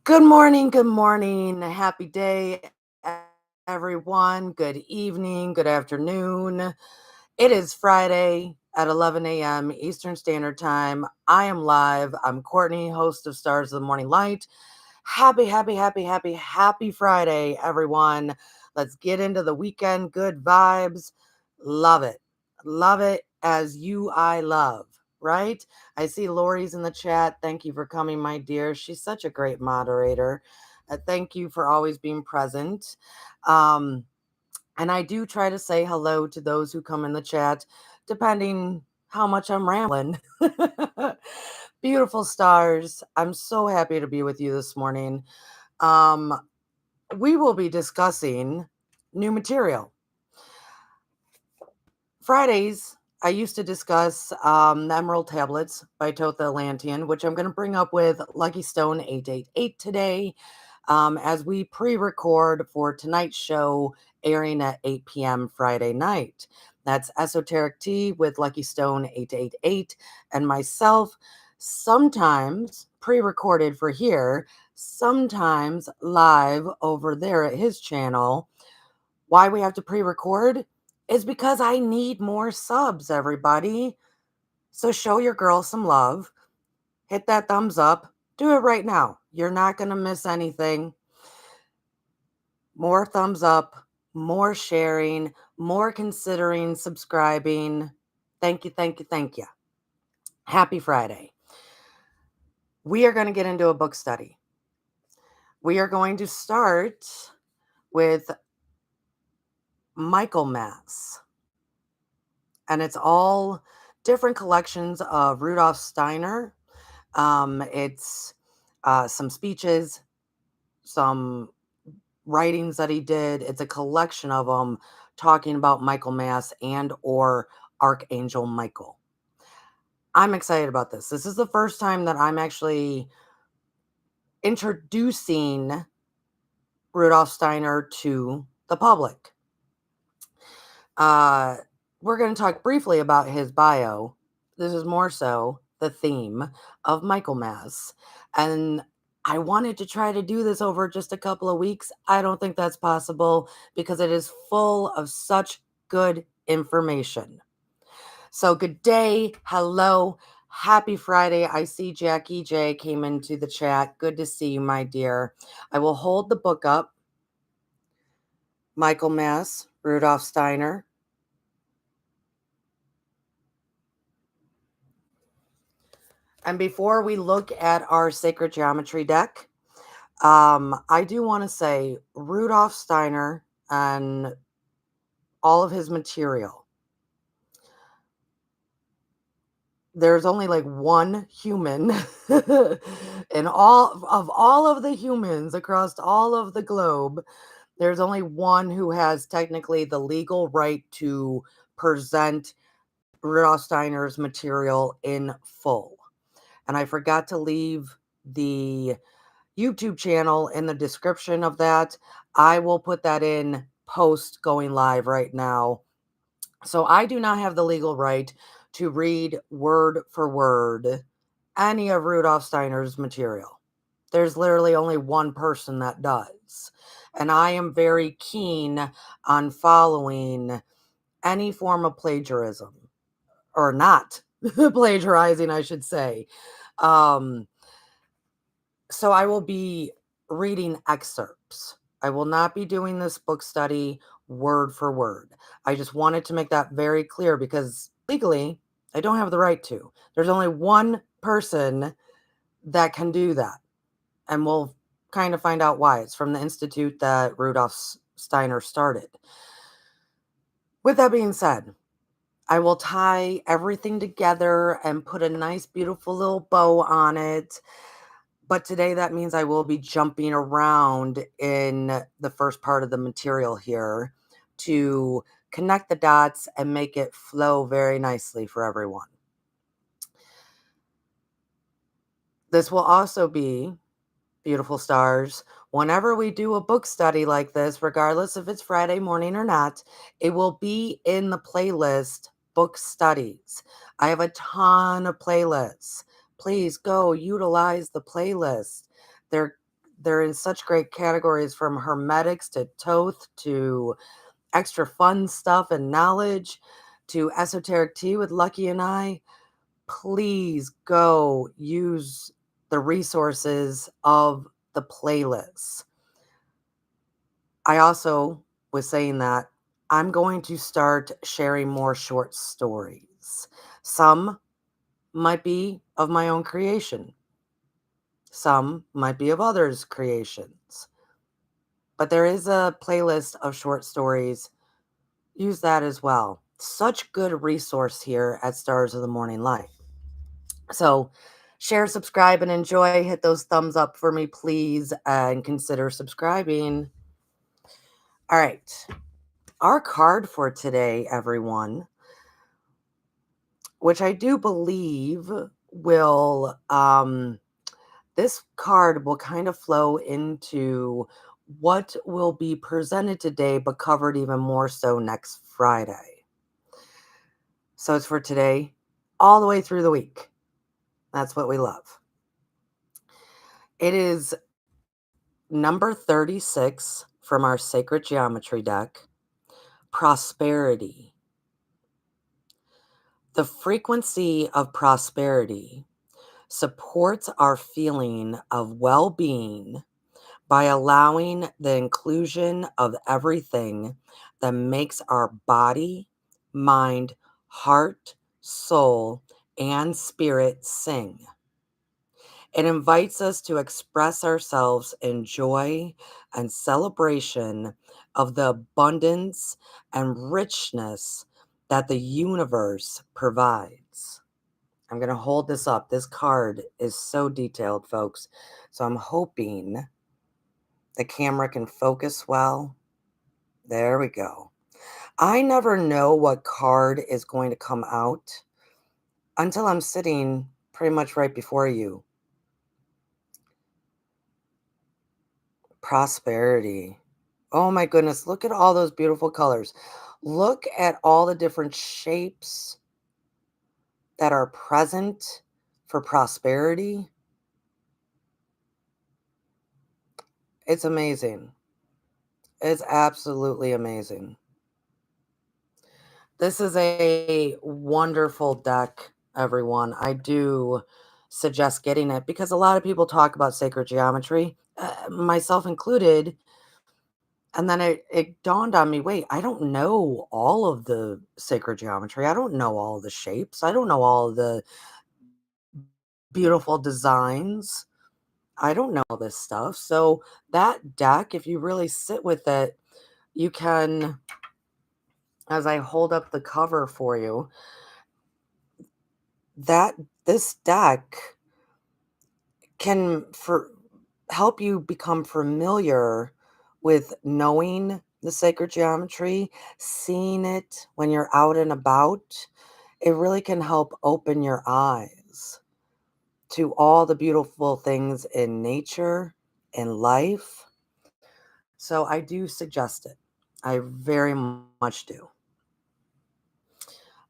Good morning, good morning. Happy day, everyone. Good evening, good afternoon. It is Friday at 11 a.m. Eastern Standard Time. I am live. I'm Courtney, host of Stars of the Morning Light. Happy Friday, everyone. Let's get into the weekend. Good vibes. Love it. Love it as I love, right? I see Lori's in the chat. Thank you for coming, my dear. She's such a great moderator. Thank you for always being present. Um, and I do try to say hello to those who come in the chat, depending how much I'm rambling. Beautiful stars. I'm so happy to be with you this morning. Um, we will be discussing new material. Fridays, I used to discuss the Emerald Tablets by Totha Atlantean, which I'm going to bring up with Lucky Stone 888 today as we pre-record for tonight's show airing at 8 p.m. Friday night. That's Esoteric Tea with Lucky Stone 888 and myself, sometimes pre-recorded for here, sometimes live over there at his channel. Why we have to pre-record is because I need more subs, everybody. So show your girl some love. Hit that thumbs up. Do it right now. You're not going to miss anything. More thumbs up, more sharing, more considering subscribing. Thank you, thank you, thank you. Happy Friday. We are going to get into a book study. We are going to start with Michaelmas. And it's all different collections of Rudolf Steiner. It's some speeches, some writings that he did. It's a collection of them talking about Michaelmas and or Archangel Michael. I'm excited about this. This is the first time that I'm actually introducing Rudolf Steiner to the public. We're going to talk briefly about his bio. This is more so the theme of Michaelmas. And I wanted to try to do this over just a couple of weeks. I don't think that's possible because it is full of such good information. So, good day. Hello. Happy Friday. I see Jackie J came into the chat. Good to see you, my dear. I will hold the book up. Michaelmas, Rudolf Steiner. And before we look at our sacred geometry deck, I do want to say Rudolf Steiner and all of his material. There's only like one human and all of the humans across all of the globe. There's only one who has technically the legal right to present Rudolf Steiner's material in full. And I forgot to leave the YouTube channel in the description of that. I will put that in post going live right now. So I do not have the legal right to read word for word any of Rudolf Steiner's material. There's literally only one person that does. And I am very keen on following any form of plagiarism, or not plagiarizing, I should say. So I will be reading excerpts. I will not be doing this book study word for word. I just wanted to make that very clear because legally, I don't have the right to. There's only one person that can do that. And we'll kind of find out why. It's from the institute that Rudolf Steiner started. With that being said, I will tie everything together and put a nice, beautiful little bow on it. But today that means I will be jumping around in the first part of the material here to connect the dots and make it flow very nicely for everyone. This will also be, beautiful stars, whenever we do a book study like this, regardless if it's Friday morning or not, it will be in the playlist book studies. I have a ton of playlists. Please go utilize the playlist. they're in such great categories from hermetics to Thoth to extra fun stuff and knowledge to esoteric tea with Lucky and I. Please go use the resources of the playlists. I also was saying that I'm going to start sharing more short stories. Some might be of my own creation, some might be of others' creations. But there is a playlist of short stories. Use that as well. Such good resource here at Stars of the Morning Light. So share, subscribe, and enjoy. Hit those thumbs up for me, please, and consider subscribing. All right. Our card for today, everyone, which I do believe will, this card will kind of flow into what will be presented today, but covered even more so next Friday. So it's for today, all the way through the week. That's what we love. It is number 36 from our Sacred Geometry deck, prosperity. The frequency of prosperity supports our feeling of well being by allowing the inclusion of everything that makes our body, mind, heart, soul, and spirit sing. It invites us to express ourselves in joy and celebration of the abundance and richness that the universe provides. I'm going to hold this up. This card is so detailed, folks. So I'm hoping the camera can focus well. There we go. I never know what card is going to come out until I'm sitting pretty much right before you. Prosperity. Oh my goodness, look at all those beautiful colors. Look at all the different shapes that are present for prosperity. It's amazing. It's absolutely amazing. This is a wonderful deck, everyone. I do suggest getting it because a lot of people talk about sacred geometry, myself included. And then it dawned on me, wait, I don't know all of the sacred geometry. I don't know all the shapes. I don't know all of the beautiful designs. I don't know all this stuff. So that deck, if you really sit with it, you can, as I hold up the cover for you, that this deck can help you become familiar with knowing the sacred geometry, seeing it when you're out and about. It really can help open your eyes to all the beautiful things in nature, in life. So I do suggest it. I very much do.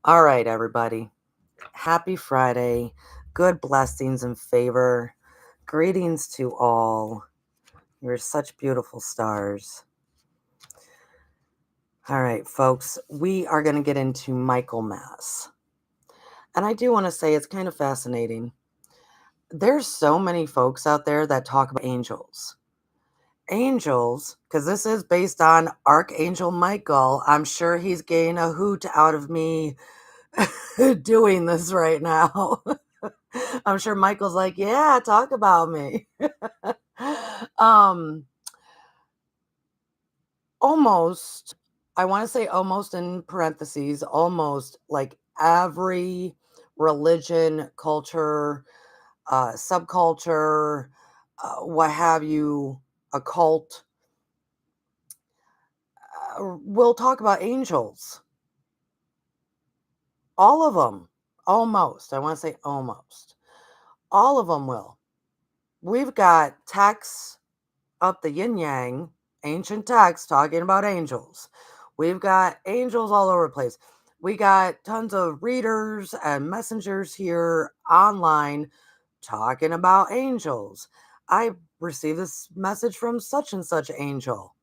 All right, everybody. Happy Friday. Good blessings and favor. Greetings to all. You're such beautiful stars. All right, folks, we are going to get into Michaelmas. And I do want to say it's kind of fascinating. There's so many folks out there that talk about angels. Angels, because this is based on Archangel Michael. I'm sure he's getting a hoot out of me doing this right now. I'm sure Michael's like, yeah, talk about me. um Almost, I want to say almost in parentheses, almost like every religion, culture, subculture, what have you, a cult, will talk about angels. All of them, almost. I want to say almost. All of them will. We've got texts up the yin yang, ancient texts talking about angels. We've got angels all over the place. We got tons of readers and messengers here online talking about angels. I received this message from such and such angel.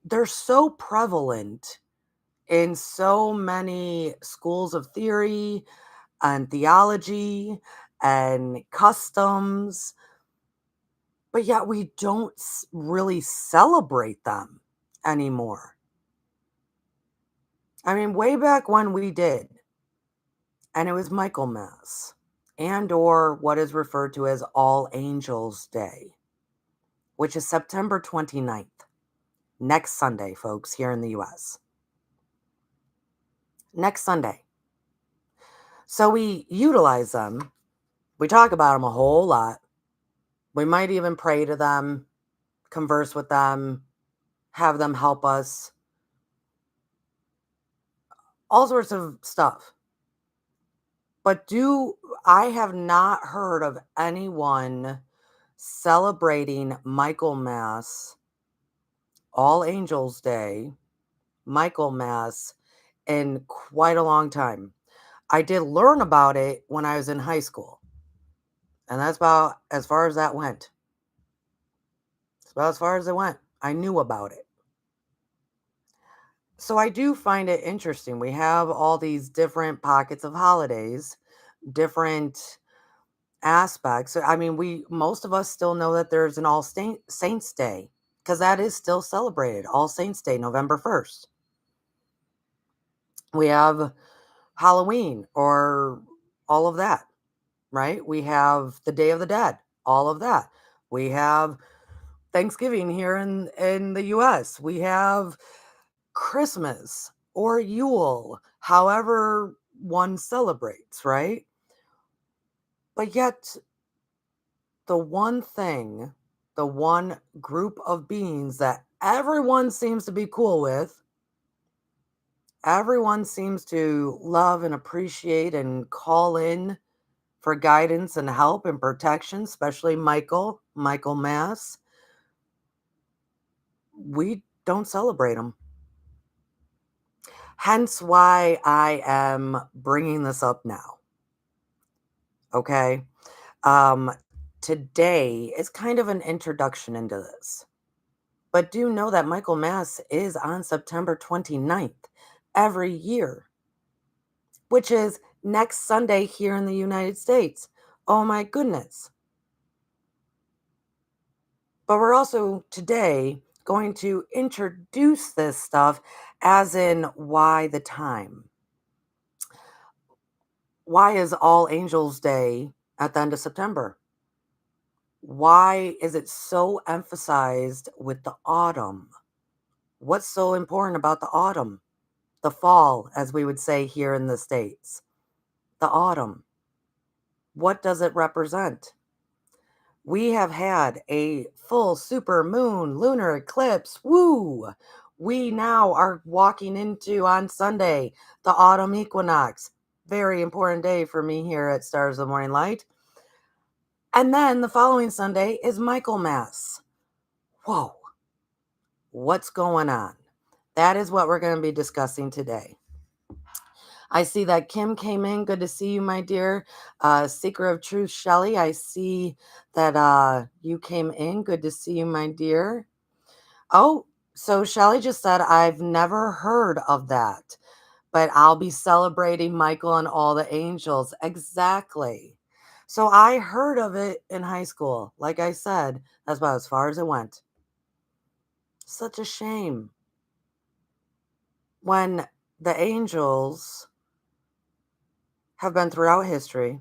They're so prevalent in so many schools of theory and theology and customs, but yet we don't really celebrate them anymore. I mean, way back when we did, and it was Michaelmas and or what is referred to as All Angels Day, which is September 29th, next Sunday, folks, here in the US. Next Sunday. So we utilize them. We talk about them a whole lot. We might even pray to them, converse with them, have them help us, all sorts of stuff. But I have not heard of anyone celebrating Michaelmas, All Angels Day, Michaelmas in quite a long time. I did learn about it when I was in high school, and that's about as far as that went. It's about as far as it went. I knew about it. So I do find it interesting. We have all these different pockets of holidays, different aspects. I mean, most of us still know that there's an Saints Day because that is still celebrated. All Saints Day, November 1st. We have Halloween or all of that, right? We have the Day of the Dead, all of that. We have Thanksgiving here in the US. We have Christmas or Yule, however one celebrates, right? But yet, the one thing, the one group of beings that everyone seems to be cool with, everyone seems to love and appreciate and call in for guidance and help and protection, especially Michaelmas. We don't celebrate them. Hence why I am bringing this up now. Okay. Um, Today is kind of an introduction into this. But do know that Michaelmas is on September 29th every year, which is next Sunday here in the United States. Oh my goodness. But we're also today going to introduce this stuff as in why the time. Why is All Angels Day at the end of September? Why is it so emphasized with the autumn? What's so important about the autumn? The fall, as we would say here in the States. The autumn. What does it represent? We have had a full super moon lunar eclipse. Woo! We now are walking into on Sunday the autumn equinox. Very important day for me here at Stars of the Morning Light. And then the following Sunday is Michaelmas. Whoa, what's going on? That is what we're going to be discussing today. I see that Kim came in. Good to see you, my dear. Seeker of Truth, Shelley. I see that you came in. Good to see you, my dear. Oh, so Shelley just said, I've never heard of that, but I'll be celebrating Michael and all the angels. Exactly. So I heard of it in high school. Like I said, that's about as far as it went. Such a shame. When the angels have been throughout history,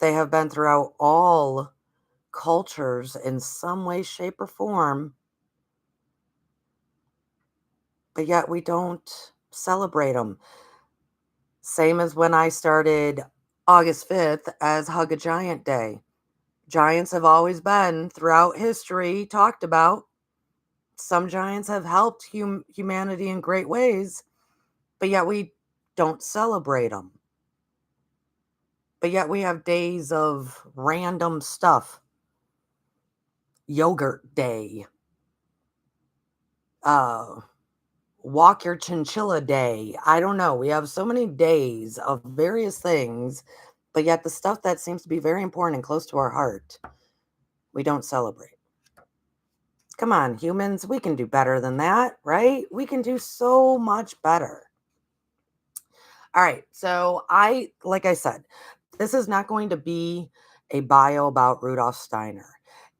they have been throughout all cultures in some way, shape, or form, but yet we don't celebrate them. Same as when I started August 5th as Hug a Giant Day. Giants have always been throughout history talked about. Some giants have helped humanity in great ways, but yet we don't celebrate them. But yet we have days of random stuff. Yogurt Day. Uh, Walk Your Chinchilla Day. I don't know. We have so many days of various things, but yet the stuff that seems to be very important and close to our heart We don't celebrate. Come on, humans, we can do better than that, right? We can do so much better. All right. So like I said, this is not going to be a bio about Rudolf Steiner.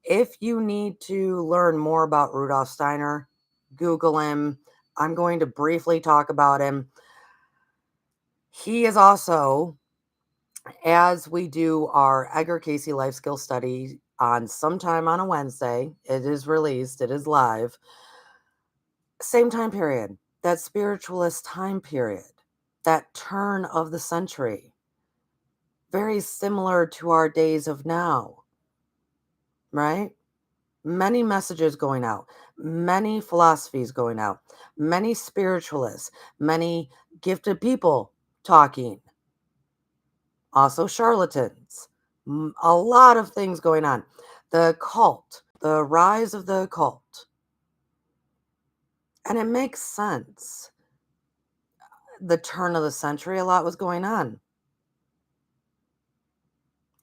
If you need to learn more about Rudolf Steiner, Google him. I'm going to briefly talk about him. He is also, as we do our Edgar Casey life skill study on sometime on a Wednesday, it is released, it is live. Same time period, that spiritualist time period, that turn of the century. Very similar to our days of now, right? Many messages going out, many philosophies going out, many spiritualists, many gifted people talking, also charlatans, a lot of things going on. The cult, the rise of the occult. And it makes sense. The turn of the century, a lot was going on.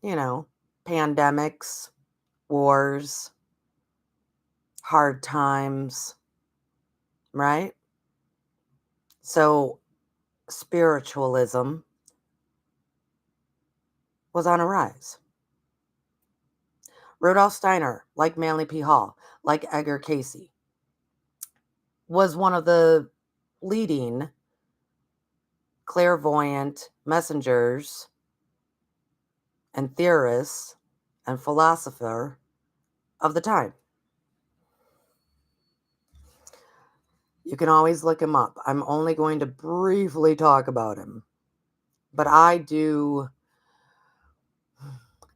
You know, pandemics, wars, hard times, right? So spiritualism was on a rise. Rudolf Steiner, like Manly P. Hall, like Edgar Casey, was one of the leading clairvoyant messengers and theorists and philosopher of the time. You can always look him up. I'm only going to briefly talk about him. But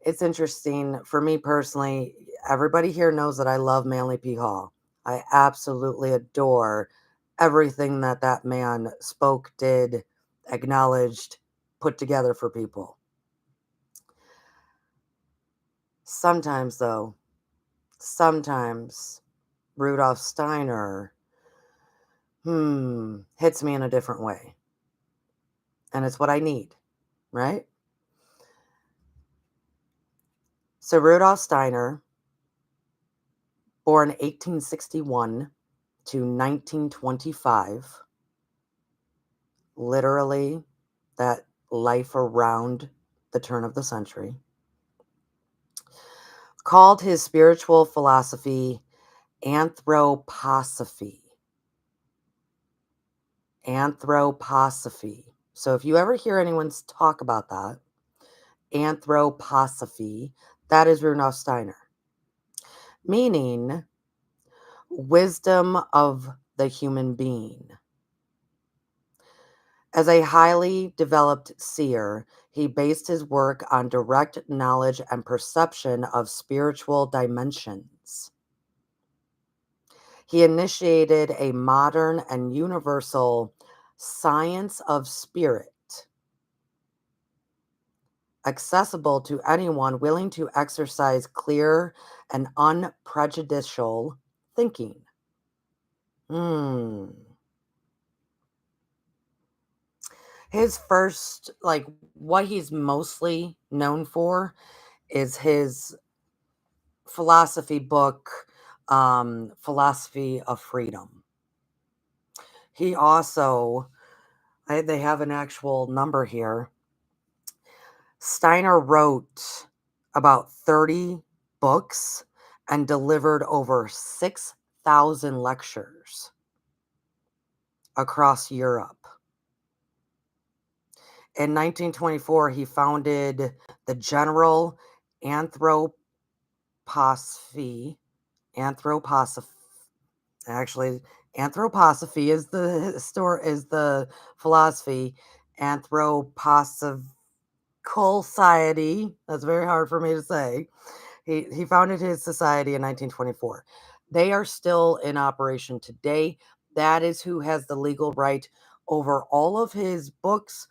it's interesting for me personally. Everybody here knows that I love Manly P. Hall. I absolutely adore everything that that man spoke, did, acknowledged, put together for people. Sometimes, though, sometimes Rudolf Steiner, hits me in a different way. And it's what I need, right? So Rudolf Steiner, born 1861 to 1925, literally that life around the turn of the century, called his spiritual philosophy anthroposophy. Anthroposophy. So if you ever hear anyone talk about that, anthroposophy, that is Rudolf Steiner, meaning wisdom of the human being. As a highly developed seer, he based his work on direct knowledge and perception of spiritual dimensions. He initiated a modern and universal science of spirit, accessible to anyone willing to exercise clear and unprejudicial thinking. His first, like, what he's mostly known for is his philosophy book, Philosophy of Freedom. He also, they have an actual number here. Steiner wrote about 30 books and delivered over 6,000 lectures across Europe. In 1924, he founded the General Anthroposophy. Actually, anthroposophy is the philosophy. Anthroposophical Society. That's very hard for me to say. He founded his society in 1924. They are still in operation today. That is who has the legal right over all of his books,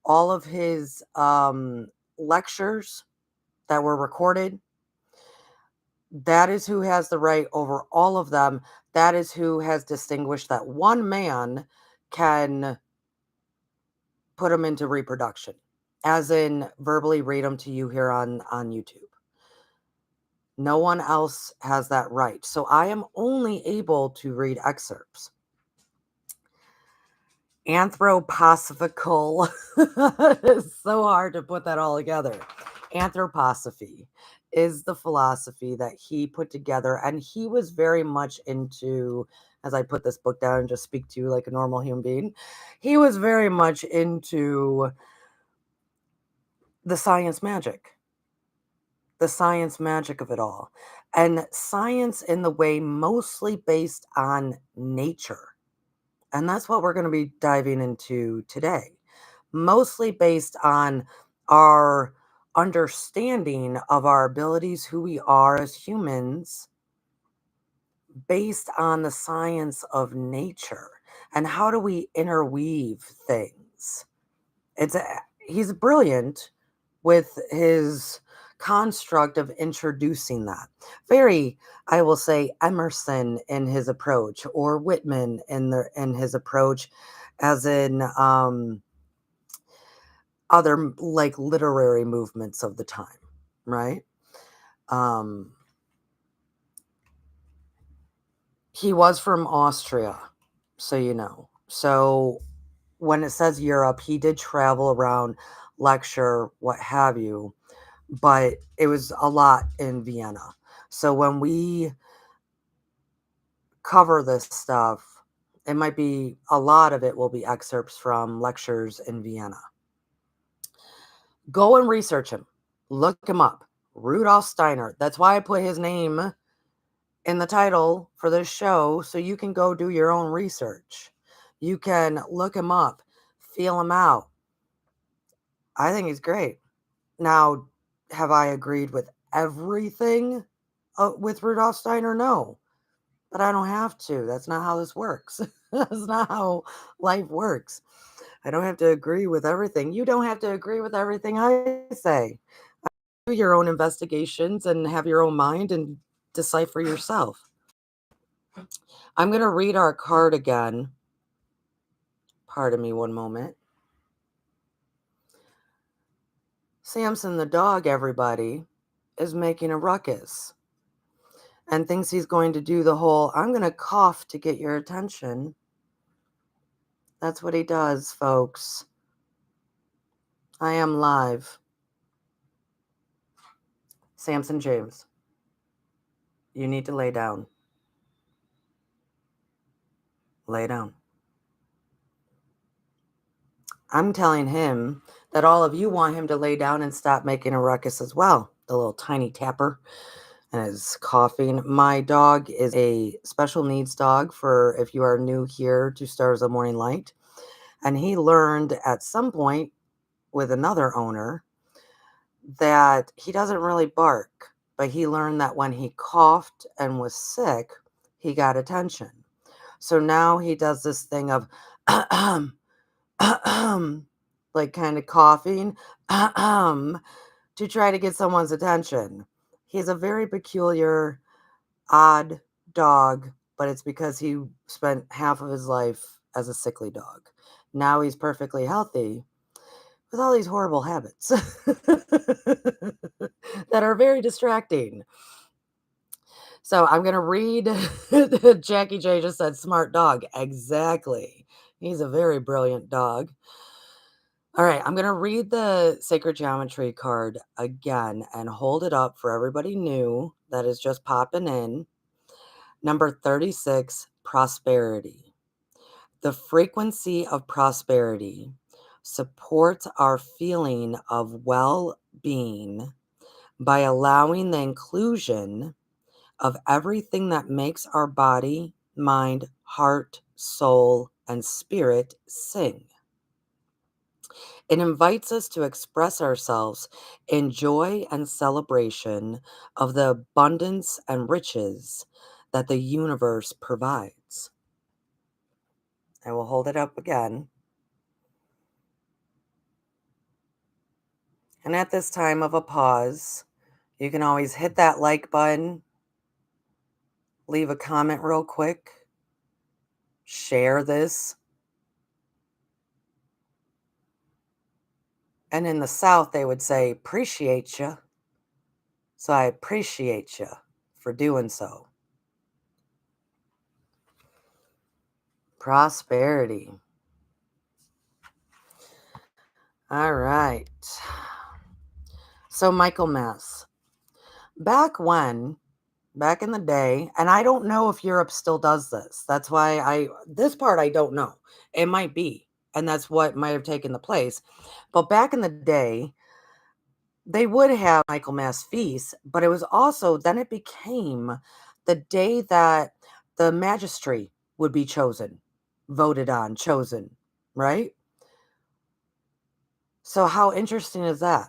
all of his lectures that were recorded. That is who has the right over all of them. That is who has distinguished that one man can put them into reproduction, as in verbally read them to you here on YouTube. No one else has that right. So I am only able to read excerpts. Anthroposophical. It's so hard to put that all together. Anthroposophy is the philosophy that he put together, and he was very much into, as I put this book down and just speak to you like a normal human being, he was very much into the science magic of it all. And science in the way mostly based on nature. And that's what we're going to be diving into today. Mostly based on our understanding of our abilities, who we are as humans, based on the science of nature. And how do we interweave things? He's brilliant with his construct of introducing that. Very, I will say, Emerson in his approach, or Whitman in his approach, as in other like literary movements of the time, right? Um, he was from Austria, so you know. So when it says Europe, he did travel around, lecture, what have you, but it was a lot in Vienna. So when we cover this stuff, it might be a lot of it will be excerpts from lectures in Vienna. Go and research him. Look him up. Rudolf Steiner. That's why I put his name in the title for this show, so you can go do your own research. You can look him up, feel him out. I think he's great. Now, have I agreed with everything with Rudolf Steiner? No, but I don't have to. That's not how this works. That's not how life works. I don't have to agree with everything. You don't have to agree with everything I say. Do your own investigations and have your own mind and decipher yourself. I'm going to read our card again. Pardon me one moment. Samson the dog, everybody, is making a ruckus and thinks he's going to do the whole, I'm going to cough to get your attention. That's what he does, folks. I am live. Samson James, you need to lay down. Lay down. I'm telling him that all of you want him to lay down and stop making a ruckus as well. The little tiny tapper and his coughing. My dog is a special needs dog for if you are new here to Stars of Morning Light. And he learned at some point with another owner that he doesn't really bark, but he learned that when he coughed and was sick, he got attention. So now he does this thing of like kind of coughing to try to get someone's attention. He's a very peculiar, odd dog, but it's because he spent half of his life as a sickly dog. Now he's perfectly healthy with all these horrible habits that are very distracting. So I'm going to read. Jackie J just said smart dog. Exactly. He's a very brilliant dog. All right, I'm going to read the Sacred Geometry card again and hold it up for everybody new that is just popping in. Number 36, prosperity. The frequency of prosperity supports our feeling of well being by allowing the inclusion of everything that makes our body, mind, heart, soul, and spirit sing. It invites us to express ourselves in joy and celebration of the abundance and riches that the universe provides. I will hold it up again. And at this time of a pause, you can always hit that like button, leave a comment real quick, share this. And in the South, they would say, appreciate you. So I appreciate you for doing so. Prosperity. All right. So Michaelmas. Back when, back in the day, and I don't know if Europe still does this. That's why this part I don't know. It might be, and that's what might have taken the place. But back in the day, they would have Michaelmas feasts, but it was also then it became the day that the magistrate would be chosen, voted on, chosen, right? So how interesting is that?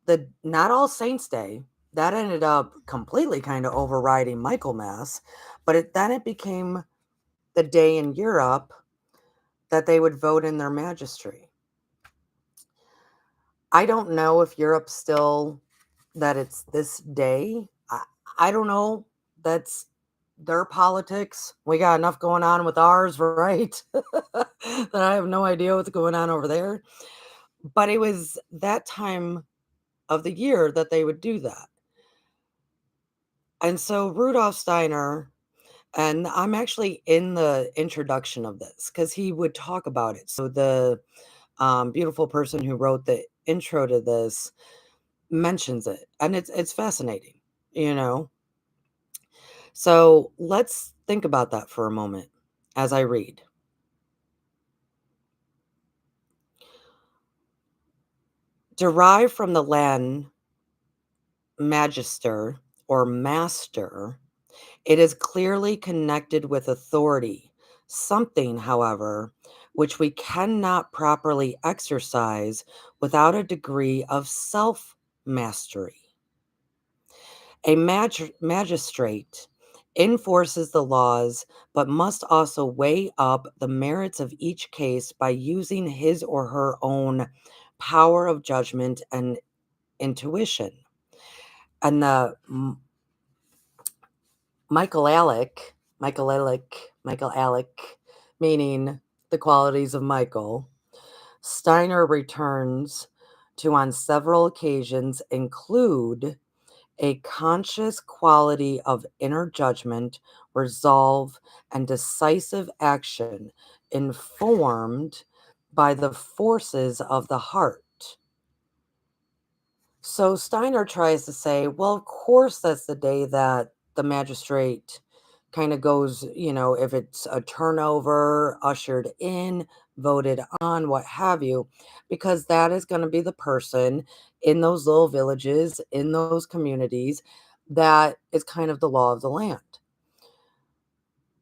The Not All Saints Day, that ended up completely kind of overriding Michaelmas, but it became the day in Europe that they would vote in their magistracy. I don't know if Europe still that it's this day. I don't know. That's their politics. We got enough going on with ours, right? That I have no idea what's going on over there. But it was that time of the year that they would do that. And so Rudolf Steiner, and I'm actually in the introduction of this because he would talk about it. So the beautiful person who wrote the intro to this mentions it, and it's fascinating, you know. So let's think about that for a moment as I read. Derived from the Latin magister or master, it is clearly connected with authority, something, however, which we cannot properly exercise without a degree of self mastery. A magistrate enforces the laws, but must also weigh up the merits of each case by using his or her own power of judgment and intuition. And the Michael Alec, Michael Alec, Michael Alec, meaning the qualities of Michael, Steiner returns to on several occasions include a conscious quality of inner judgment, resolve, and decisive action informed by the forces of the heart. So Steiner tries to say, well, of course, that's the day that the magistrate kind of goes, if it's a turnover, ushered in, voted on, what have you, because that is going to be the person in those little villages, in those communities, that is kind of the law of the land.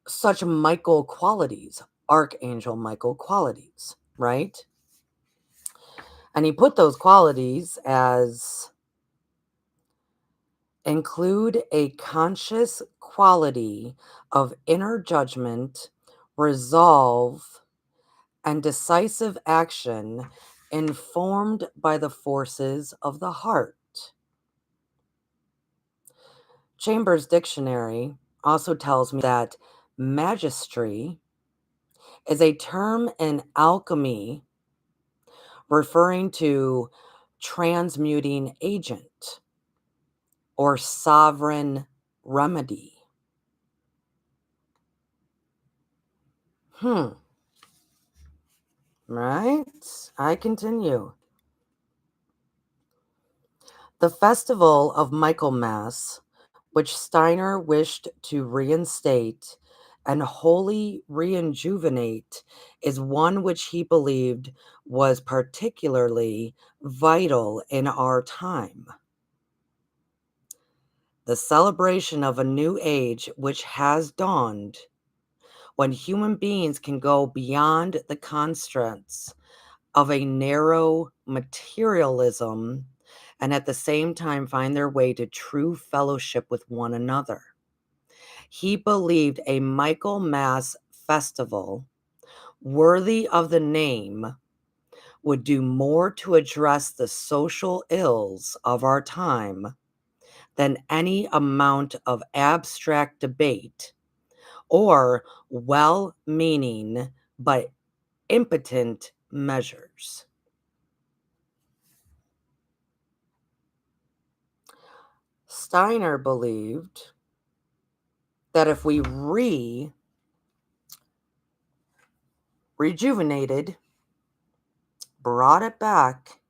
Such Michael qualities, Archangel Michael qualities, right? And he put those qualities as include a conscious quality of inner judgment, resolve, and decisive action informed by the forces of the heart. Chambers' dictionary also tells me that magistry is a term in alchemy referring to transmuting agent or sovereign remedy. Hmm. Right? I continue. The festival of Michaelmas, which Steiner wished to reinstate and wholly rejuvenate, is one which he believed was particularly vital in our time. The celebration of a new age which has dawned, when human beings can go beyond the constraints of a narrow materialism and at the same time find their way to true fellowship with one another. He believed a Michaelmas festival worthy of the name would do more to address the social ills of our time than any amount of abstract debate or well meaning but impotent measures. Steiner believed that if we rejuvenated, brought it back,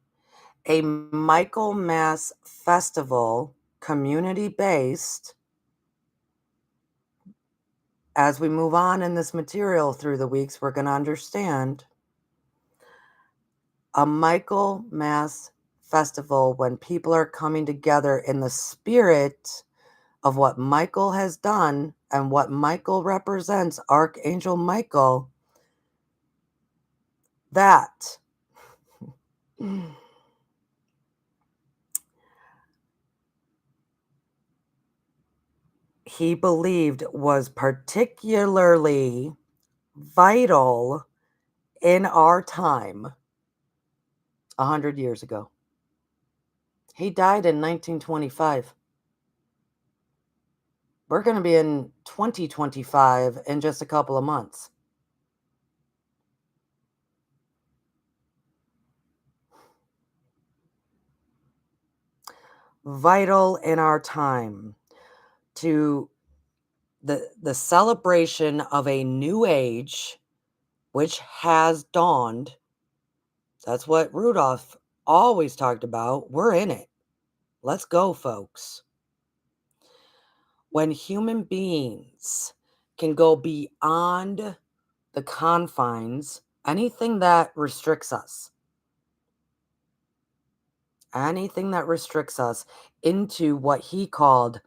a Michaelmas festival, community based, as we move on in this material through the weeks, we're going to understand a Michaelmas festival when people are coming together in the spirit of what Michael has done and what Michael represents, Archangel Michael, that he believed was particularly vital in our time 100 years ago. He died in 1925. We're going to be in 2025 in just a couple of months. Vital in our time to the celebration of a new age which has dawned. That's what Rudolf always talked about. We're in it. Let's go, folks. When human beings can go beyond the confines, anything that restricts us, into what he called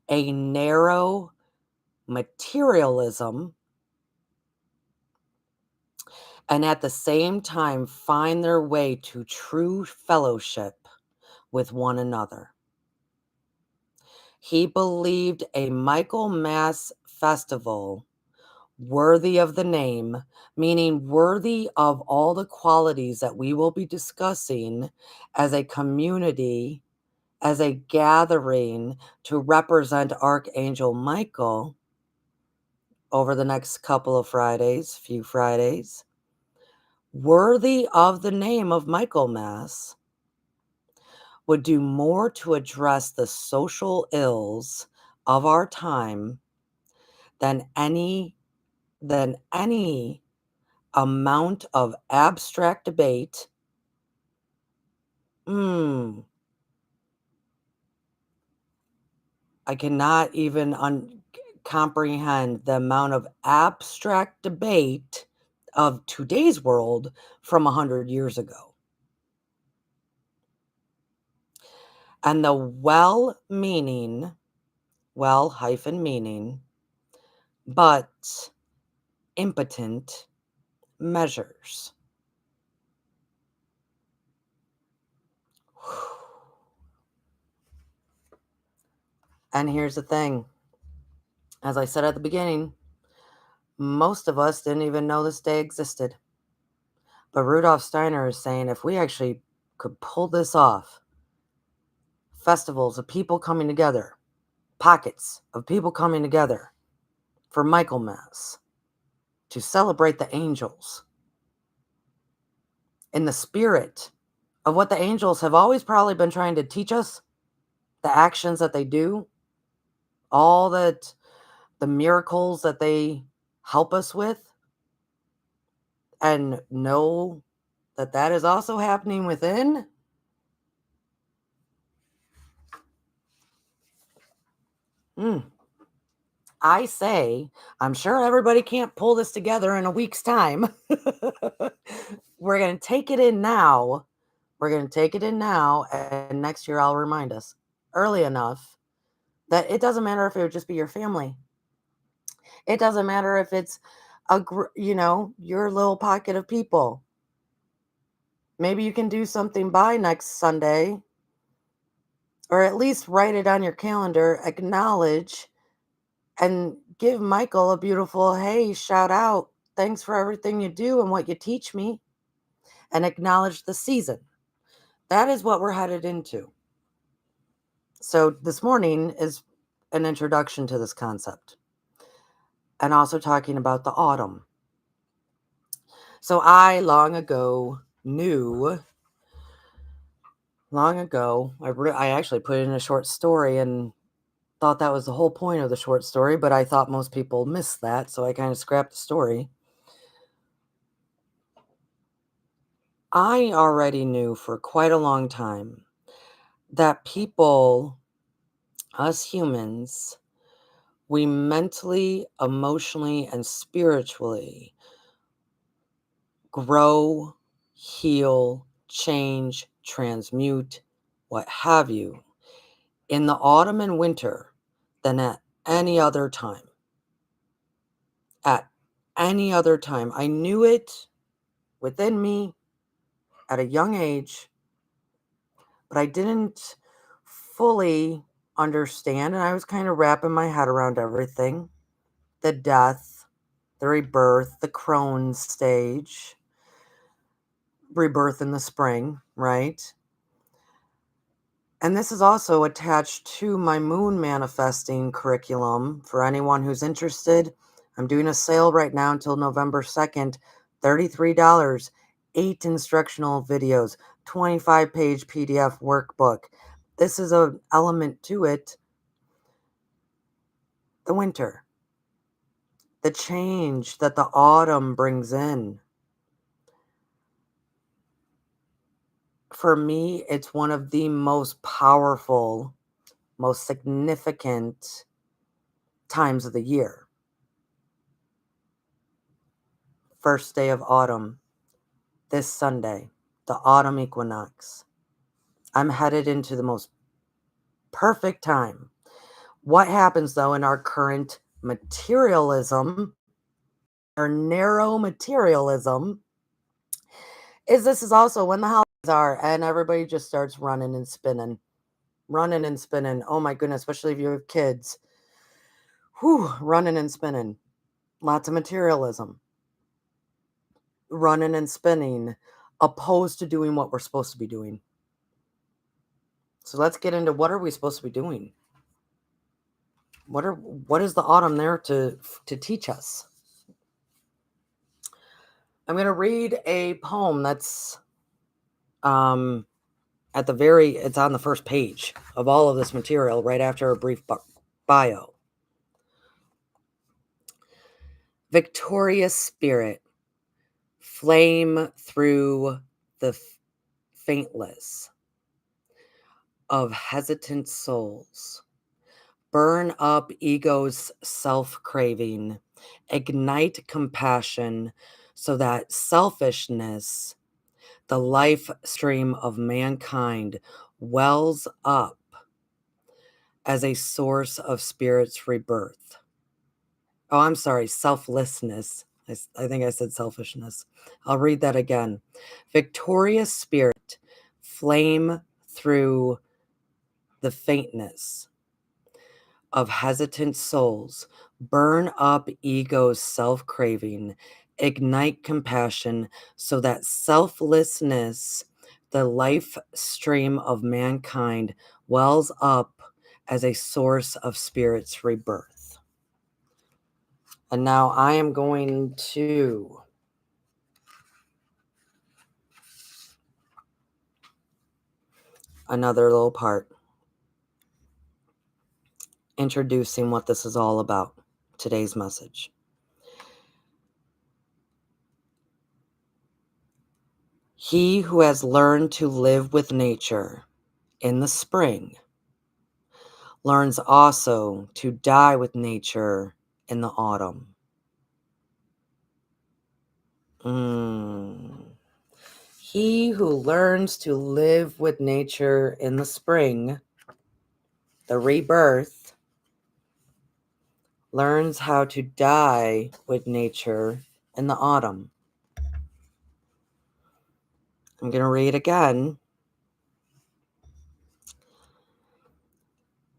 a narrow materialism, and at the same time find their way to true fellowship with one another. He believed a Michaelmas festival worthy of the name, meaning worthy of all the qualities that we will be discussing as a community, as a gathering to represent Archangel Michael over the next few Fridays, worthy of the name of Michaelmas, would do more to address the social ills of our time than any amount of abstract debate. I cannot even comprehend the amount of abstract debate of today's world from 100 years ago. And the well-meaning, but impotent measures. And here's the thing. As I said at the beginning, most of us didn't even know this day existed. But Rudolf Steiner is saying if we actually could pull this off, festivals of people coming together, pockets of people coming together for Michaelmas to celebrate the angels in the spirit of what the angels have always probably been trying to teach us, the actions that they do, all that the miracles that they help us with, and know that that is also happening within. I say, I'm sure everybody can't pull this together in a week's time. We're going to take it in now. And next year I'll remind us early enough that it doesn't matter if it would just be your family. It doesn't matter if it's your little pocket of people. Maybe you can do something by next Sunday, or at least write it on your calendar, acknowledge, and give Michael a beautiful, hey, shout out. Thanks for everything you do and what you teach me. And acknowledge the season. That is what we're headed into. So this morning is an introduction to this concept. And also talking about the autumn. So I long ago, I actually put in a short story, and Thought that was the whole point of the short story, but I thought most people missed that, so I kind of scrapped the story. I already knew for quite a long time that people, us humans, we mentally, emotionally, and spiritually grow, heal, change, transmute, what have you, in the autumn and winter than at any other time. At any other time. I knew it within me at a young age, but I didn't fully understand. And I was kind of wrapping my head around everything, the death, the rebirth, the Crohn's stage, rebirth in the spring, right? And this is also attached to my moon manifesting curriculum. For anyone who's interested, I'm doing a sale right now until November 2nd, $33, 8 instructional videos, 25-page PDF workbook. This is an element to it, the winter, the change that the autumn brings in. For me, it's one of the most powerful, most significant times of the year. First day of autumn, this Sunday, the autumn equinox. I'm headed into the most perfect time. What happens though in our current materialism, our narrow materialism, is this is also when the holidays are and everybody just starts running and spinning. Running and spinning. Oh my goodness, especially if you have kids. Whew, running and spinning. Lots of materialism. Running and spinning, opposed to doing what we're supposed to be doing. So let's get into what are we supposed to be doing? What is the autumn there to teach us? I'm going to read a poem that's at the very it's on the first page of all of this material right after a brief bio. Victorious spirit, flame through the faintless of hesitant souls. Burn up ego's self-craving, ignite compassion so that selfishness, the life stream of mankind, wells up as a source of spirit's rebirth. Oh, I'm sorry, selflessness. I think I said selfishness. I'll read that again. Victorious spirit, flame through the faintness of hesitant souls, burn up ego's self-craving, ignite compassion so that selflessness, the life stream of mankind, wells up as a source of spirit's rebirth. And now I am going to another little part, introducing what this is all about, today's message. He who has learned to live with nature in the spring learns also to die with nature in the autumn. He who learns to live with nature in the spring, the rebirth, learns how to die with nature in the autumn. I'm going to read again.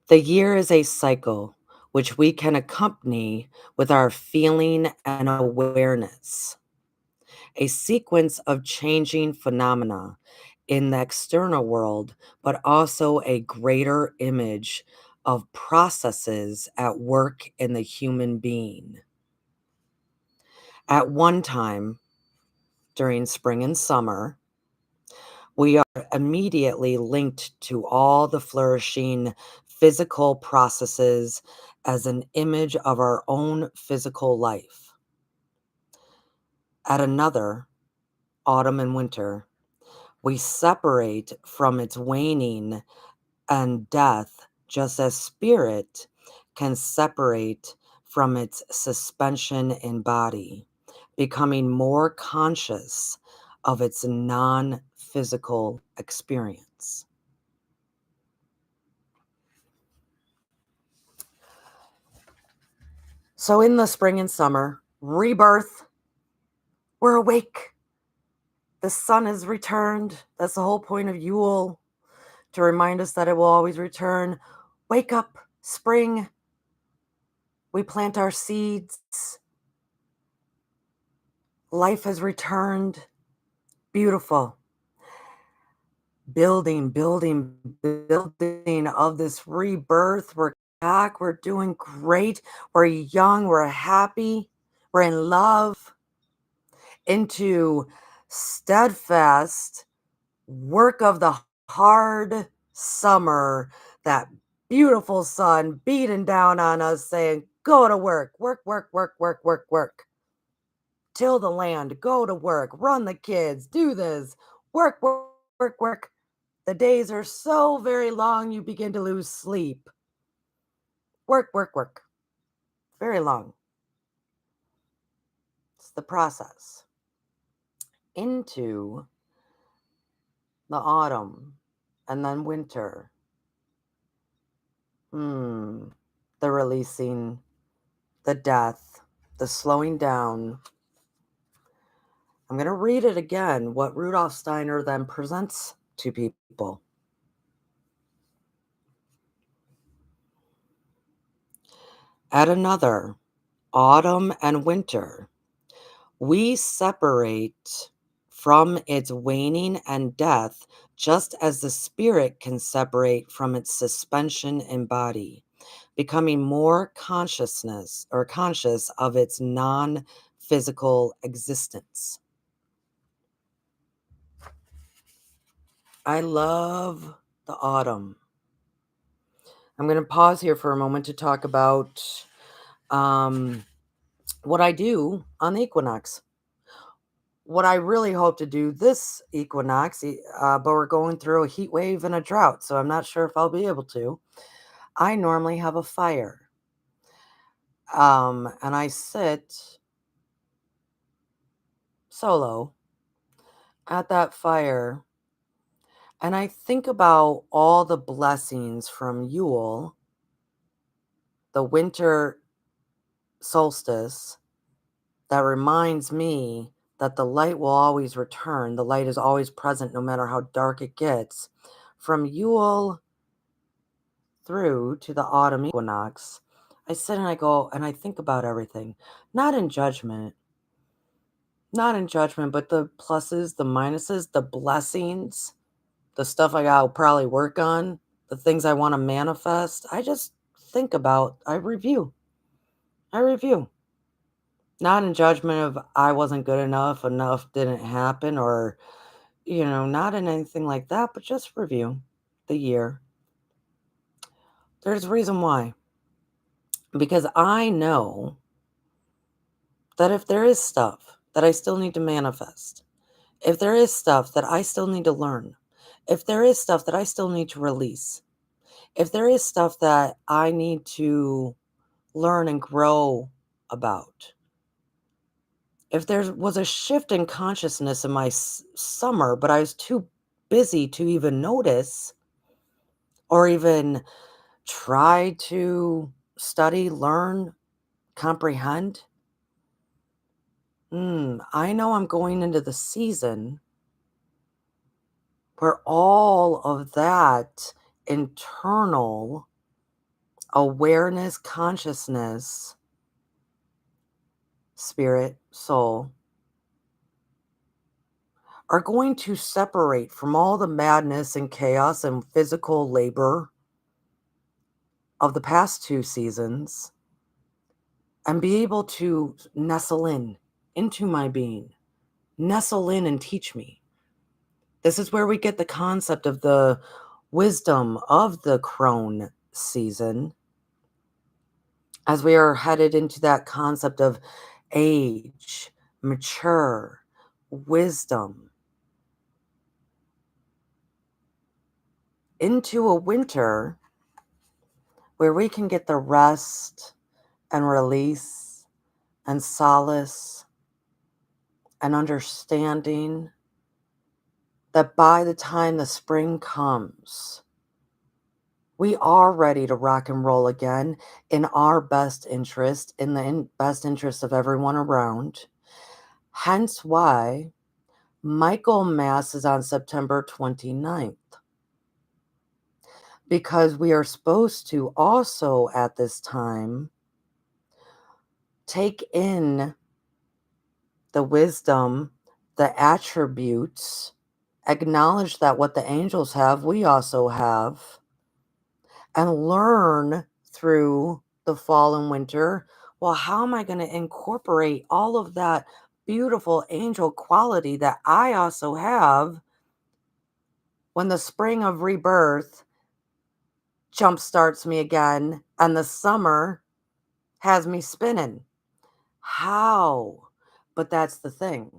The year is a cycle which we can accompany with our feeling and awareness, a sequence of changing phenomena in the external world, but also a greater image of processes at work in the human being. At one time, during spring and summer, we are immediately linked to all the flourishing physical processes as an image of our own physical life. At another, autumn and winter, we separate from its waning and death, just as spirit can separate from its suspension in body, becoming more conscious of its non physical experience. So, in the spring and summer, rebirth, we're awake. The sun has returned. That's the whole point of Yule, to remind us that it will always return. Wake up, spring. We plant our seeds. Life has returned. Beautiful. Building of this rebirth. We're back. We're doing great. We're young. We're happy. We're in love. Into steadfast work of the hard summer, that beautiful sun beating down on us saying, go to work, work, work, work, work, work, work. Till the land, go to work, run the kids, do this, work, work, work, work. The days are so very long, you begin to lose sleep. Work, work, work. Very long. It's the process. Into the autumn and then winter. The releasing, the death, the slowing down. I'm going to read it again, what Rudolf Steiner then presents to people. At another, autumn and winter, we separate from its waning and death, just as the spirit can separate from its suspension in body, becoming more conscious of its non-physical existence. I love the autumn. I'm going to pause here for a moment to talk about what I do on the equinox. What I really hope to do this equinox, but we're going through a heat wave and a drought, so I'm not sure if I'll be able to. I normally have a fire. And I sit solo at that fire and I think about all the blessings from Yule, the winter solstice, that reminds me that the light will always return. The light is always present no matter how dark it gets. From Yule through to the autumn equinox, I sit and I go and I think about everything, not in judgment, but the pluses, the minuses, the blessings, the stuff I'll probably work on, the things I want to manifest. I just think about, I review. Not in judgment of I wasn't good enough didn't happen, or, not in anything like that, but just review the year. There's a reason why. Because I know that if there is stuff that I still need to manifest, if there is stuff that I still need to learn, if there is stuff that I still need to release, if there is stuff that I need to learn and grow about, if there was a shift in consciousness in my summer, but I was too busy to even notice or even try to study, learn, comprehend, I know I'm going into the season where all of that internal awareness, consciousness, spirit, soul, are going to separate from all the madness and chaos and physical labor of the past 2 seasons and be able to nestle into my being, nestle in and teach me. This is where we get the concept of the wisdom of the crone season, as we are headed into that concept of age, mature, wisdom, into a winter where we can get the rest and release and solace and understanding that by the time the spring comes, we are ready to rock and roll again in our best interest, in the best interest of everyone around. Hence why Michaelmas is on September 29th, because we are supposed to also at this time take in the wisdom, the attributes, acknowledge that what the angels have, we also have, and learn through the fall and winter. Well, how am I going to incorporate all of that beautiful angel quality that I also have when the spring of rebirth jump starts me again and the summer has me spinning? How? But that's the thing.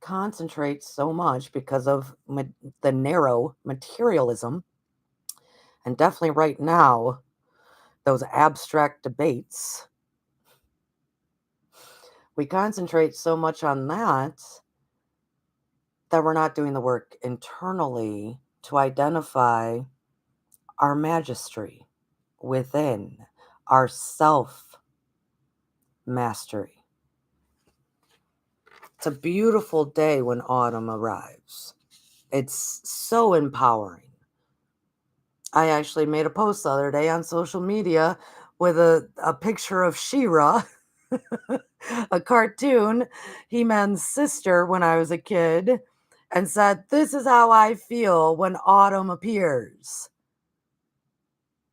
Concentrate so much because of the narrow materialism, and definitely right now, those abstract debates. We concentrate so much on that we're not doing the work internally to identify our magistry within, our self mastery. It's a beautiful day when autumn arrives. It's so empowering. I actually made a post the other day on social media with a picture of She-Ra, a cartoon, He-Man's sister when I was a kid, and said, "This is how I feel when autumn appears."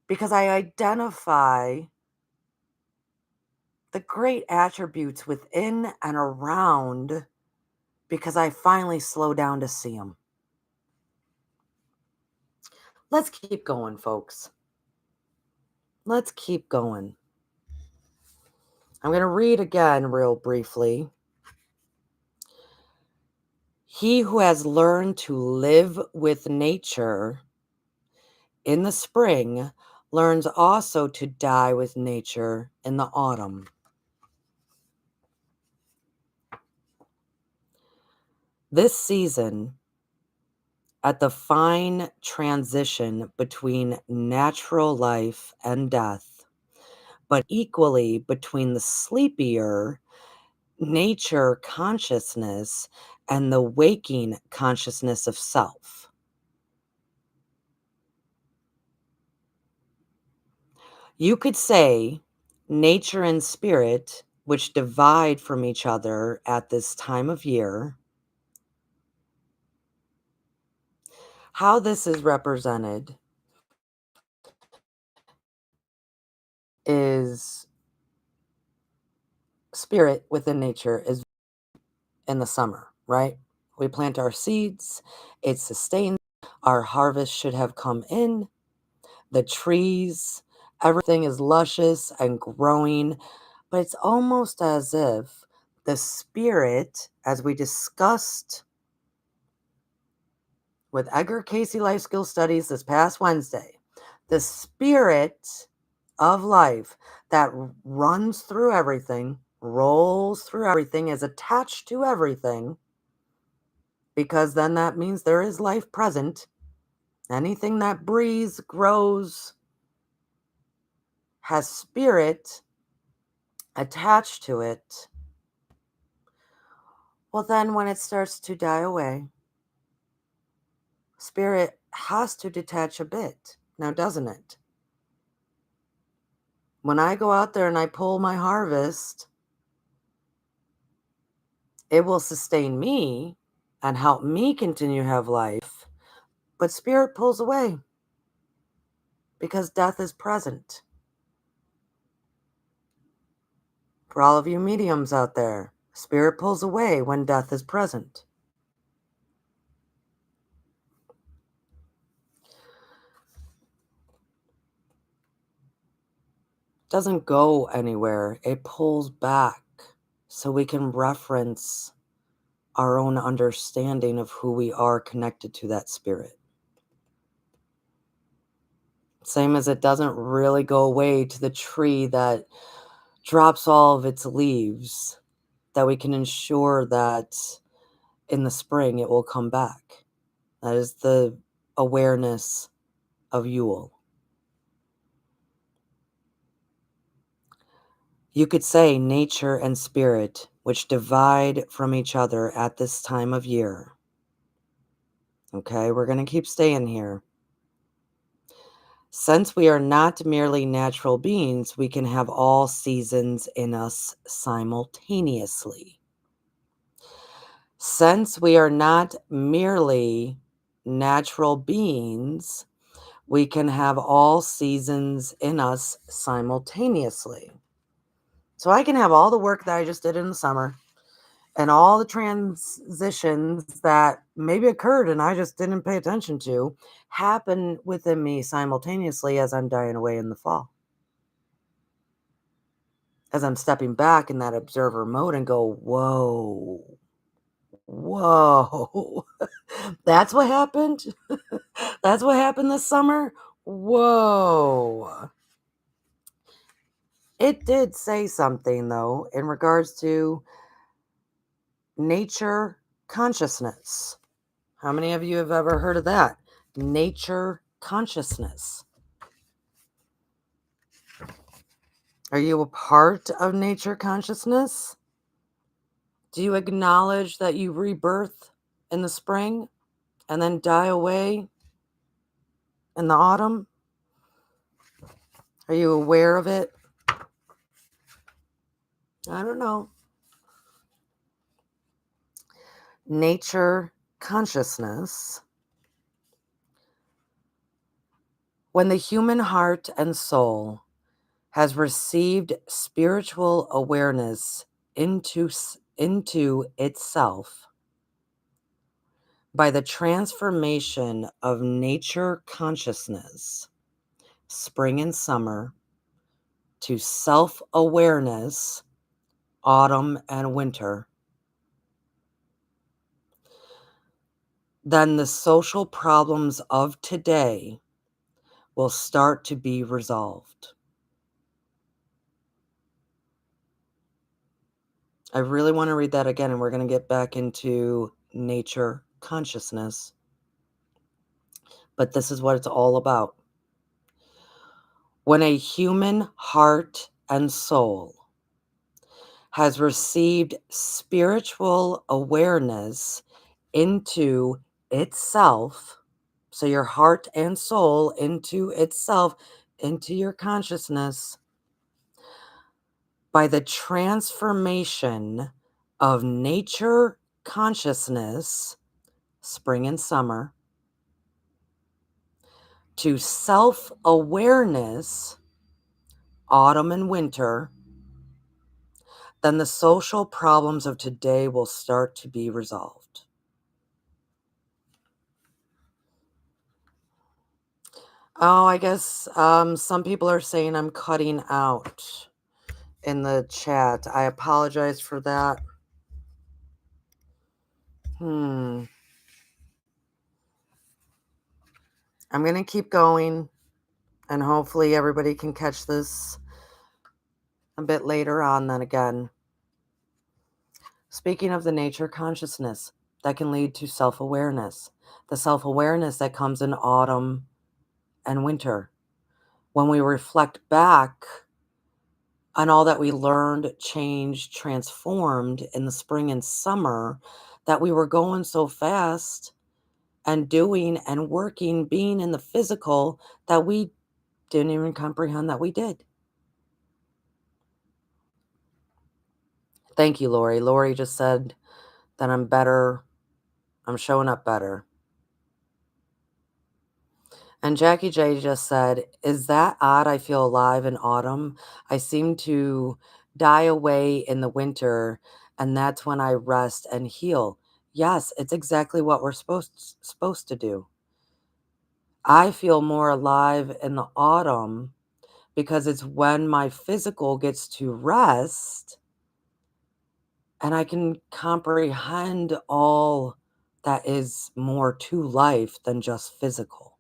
Because I identify the great attributes within and around, because I finally slow down to see them. Let's keep going, folks. Let's keep going. I'm going to read again real briefly. He who has learned to live with nature in the spring learns also to die with nature in the autumn. This season, at the fine transition between natural life and death, but equally between the sleepier nature consciousness and the waking consciousness of self. You could say nature and spirit, which divide from each other at this time of year, how this is represented is spirit within nature is in the summer, right? We plant our seeds, it sustains, our harvest should have come in, the trees, everything is luscious and growing, but it's almost as if the spirit, as we discussed with Edgar Casey Life Skill Studies this past Wednesday, the spirit of life that runs through everything, rolls through everything, is attached to everything, because then that means there is life present. Anything that breathes, grows, has spirit attached to it. Well, then when it starts to die away, spirit has to detach a bit. Now, doesn't it? When I go out there and I pull my harvest, it will sustain me and help me continue to have life, but spirit pulls away because death is present. For all of you mediums out there, spirit pulls away when death is present. doesn't go anywhere. It pulls back so we can reference our own understanding of who we are connected to that spirit. Same as it doesn't really go away to the tree that drops all of its leaves, that we can ensure that in the spring it will come back. That is the awareness of Yule. You could say nature and spirit, which divide from each other at this time of year. Okay, we're going to keep staying here. Since we are not merely natural beings, we can have all seasons in us simultaneously. Since we are not merely natural beings, we can have all seasons in us simultaneously. So I can have all the work that I just did in the summer and all the transitions that maybe occurred and I just didn't pay attention to happen within me simultaneously as I'm dying away in the fall. As I'm stepping back in that observer mode and go, whoa, whoa, that's what happened? That's what happened this summer? Whoa. It did say something, though, in regards to nature consciousness. How many of you have ever heard of that? Nature consciousness. Are you a part of nature consciousness? Do you acknowledge that you rebirth in the spring and then die away in the autumn? Are you aware of it? I don't know. Nature consciousness. When the human heart and soul has received spiritual awareness into itself by the transformation of nature consciousness, spring and summer, to self-awareness, autumn and winter, then the social problems of today will start to be resolved. I really want to read that again, and we're going to get back into nature consciousness. But this is what it's all about. When a human heart and soul has received spiritual awareness into itself, so your heart and soul into itself, into your consciousness, by the transformation of nature consciousness, spring and summer, to self-awareness, autumn and winter, then the social problems of today will start to be resolved. Oh, I guess some people are saying I'm cutting out in the chat. I apologize for that. I'm going to keep going, and hopefully everybody can catch this a bit later on then again. Speaking of the nature consciousness, that can lead to self-awareness. The self-awareness that comes in autumn and winter. When we reflect back on all that we learned, changed, transformed in the spring and summer, that we were going so fast and doing and working, being in the physical, that we didn't even comprehend that we did. Thank you, Lori. Lori just said that I'm better. I'm showing up better. And Jackie J just said, is that odd? I feel alive in autumn. I seem to die away in the winter, and that's when I rest and heal. Yes, it's exactly what we're supposed to do. I feel more alive in the autumn because it's when my physical gets to rest and I can comprehend all that is more to life than just physical,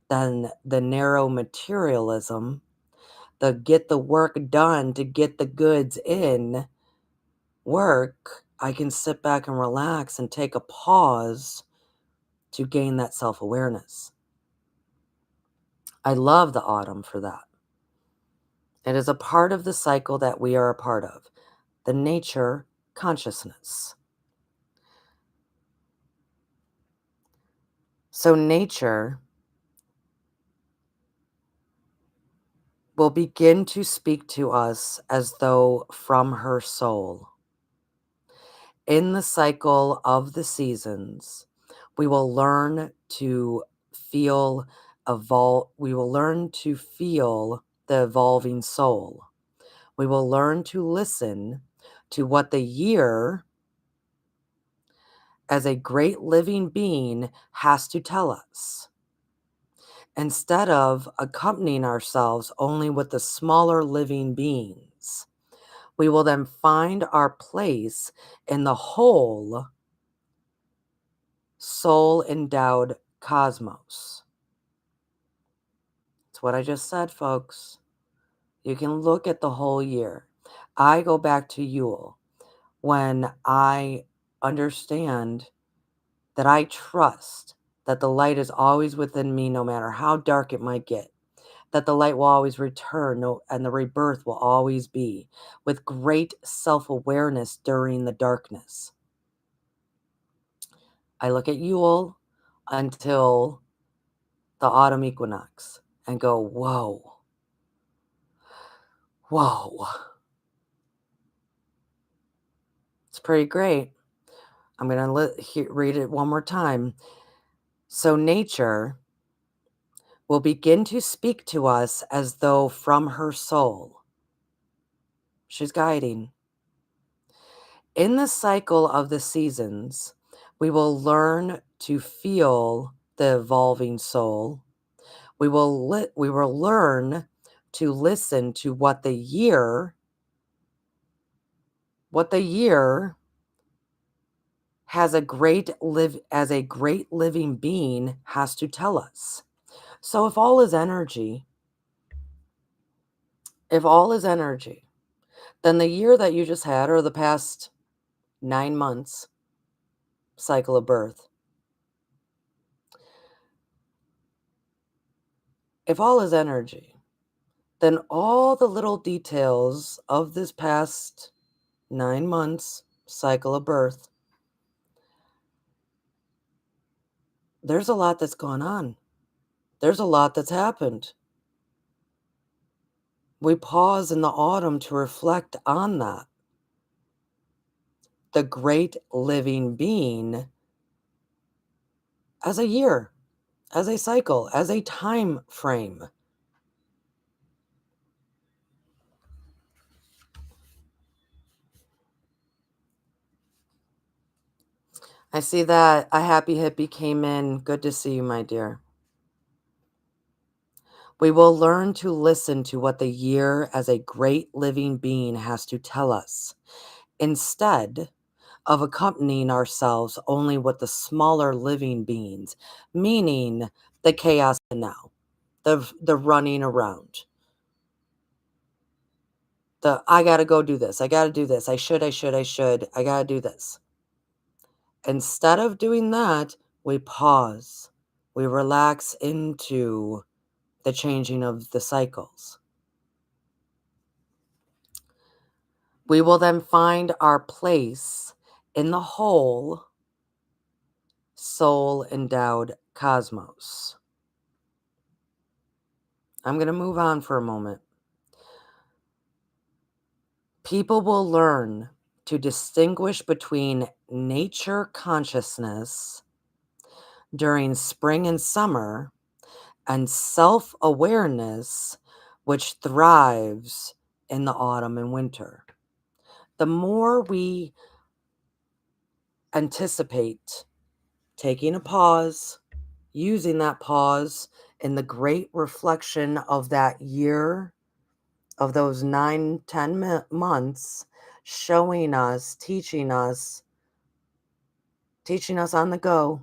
than the narrow materialism, the get the work done to get the goods in work. I can sit back and relax and take a pause to gain that self-awareness. I love the autumn for that. It is a part of the cycle that we are a part of, the nature consciousness. So nature will begin to speak to us as though from her soul. In the cycle of the seasons, we will learn to feel we will learn to feel the evolving soul. We will learn to listen to what the year as a great living being has to tell us. Instead of accompanying ourselves only with the smaller living beings, we will then find our place in the whole soul endowed cosmos. That's what I just said, folks. You can look at the whole year. I go back to Yule when I understand that I trust that the light is always within me, no matter how dark it might get, that the light will always return, and the rebirth will always be with great self-awareness during the darkness. I look at Yule until the autumn equinox and go, whoa, whoa. It's pretty great. I'm going to read it one more time. So nature will begin to speak to us as though from her soul. She's guiding. In the cycle of the seasons, we will learn to feel the evolving soul. We will learn to listen to what the year has as a great living being has to tell us. So if all is energy, then the year that you just had, or the past 9 months cycle of birth, if all is energy, then all the little details of this past 9 months cycle of birth, there's a lot that's gone on. There's a lot that's happened. We pause in the autumn to reflect on that. The great living being as a year, as a cycle, as a time frame. I see that a happy hippie came in. Good to see you, my dear. We will learn to listen to what the year as a great living being has to tell us, instead of accompanying ourselves only with the smaller living beings, meaning the chaos of now, the running around, the I gotta go do this, I gotta do this, I should, I gotta do this. Instead of doing that, we pause, we relax into the changing of the cycles. We will then find our place in the whole soul endowed cosmos. I'm going to move on for a moment. People will learn to distinguish between nature consciousness during spring and summer and self-awareness, which thrives in the autumn and winter. The more we anticipate taking a pause, using that pause in the great reflection of that year, of those 9, 10 months, showing us, teaching us on the go.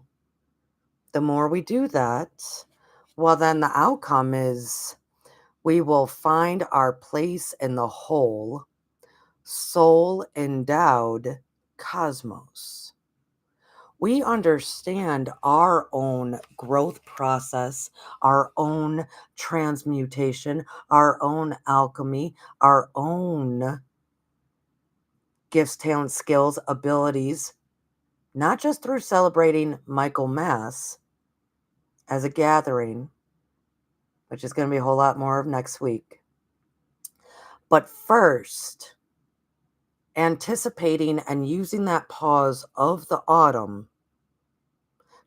The more we do that, well, then the outcome is we will find our place in the whole, soul endowed cosmos. We understand our own growth process, our own transmutation, our own alchemy, our own gifts, talents, skills, abilities, not just through celebrating Michaelmas as a gathering, which is going to be a whole lot more of next week, but first, anticipating and using that pause of the autumn